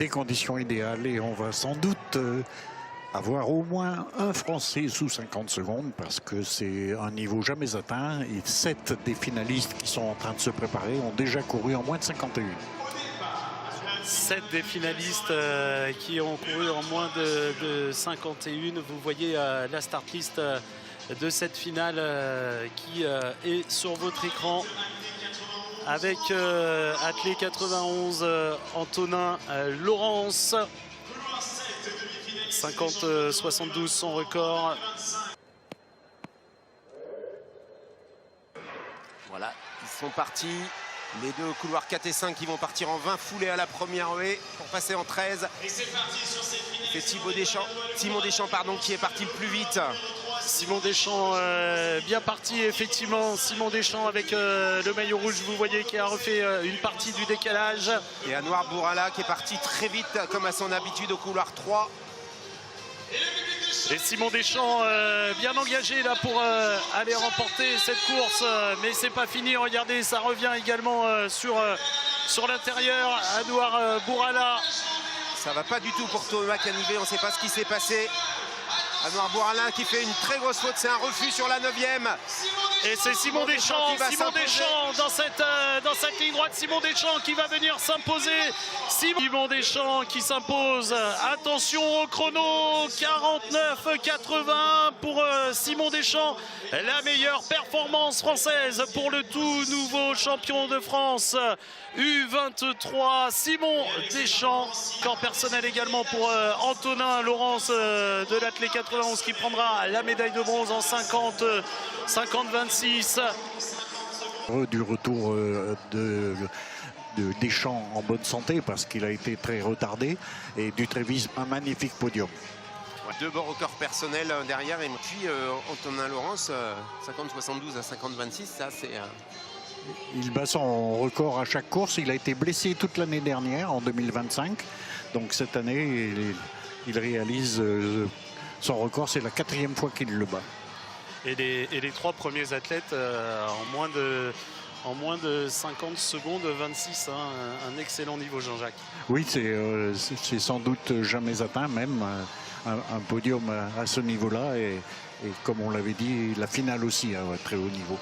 Des conditions idéales et on va sans doute avoir au moins un Français sous 50 secondes parce que c'est un niveau jamais atteint et 7 des finalistes qui sont en train de se préparer ont déjà couru en moins de 51. 7 des finalistes qui ont couru en moins de 51. Vous voyez la start list de cette finale qui est sur votre écran. Avec athlée 91, Antonin Laurence, 50-72 son record. Voilà, ils sont partis. Les deux couloirs 4 et 5 qui vont partir en 20 foulées à la première haie pour passer en 13. C'est Simon Deschamps pardon, qui est parti le plus vite. Simon Deschamps bien parti effectivement. Simon Deschamps avec le maillot rouge, vous voyez, qui a refait une partie du décalage. Et Anouar Bourala qui est parti très vite comme à son habitude au couloir 3. Et Simon Deschamps bien engagé là pour aller remporter cette course, mais c'est pas fini. Regardez, ça revient également sur l'intérieur. Anouar Bourala. Ça va pas du tout pour Thomas Canivet, on ne sait pas ce qui s'est passé. Anouar Bourala qui fait une très grosse faute, c'est un refus sur la 9e. Et c'est Simon Deschamps dans cette ligne droite. Simon Deschamps qui va venir s'imposer. Simon Deschamps qui s'impose. Attention au chrono, 49-80 pour Simon Deschamps. La meilleure performance française pour le tout nouveau champion de France U23, Simon Deschamps. Corps personnel également pour Antonin Laurence de l'athlée 91 qui prendra la médaille de bronze en 50-26. Du retour de Deschamps en bonne santé parce qu'il a été très retardé et Dutrévis un magnifique podium. Deux bons records personnels derrière et puis Antonin Laurence 50-72 à 50-26, ça c'est... Il bat son record à chaque course. Il a été blessé toute l'année dernière en 2025. Donc cette année il réalise son record, c'est la 4e fois qu'il le bat. Et les 3 premiers athlètes en moins de 50 secondes, 26, hein, un excellent niveau, Jean-Jacques. Oui, c'est sans doute jamais atteint, même un podium à ce niveau-là. Et comme on l'avait dit, la finale aussi à très haut niveau.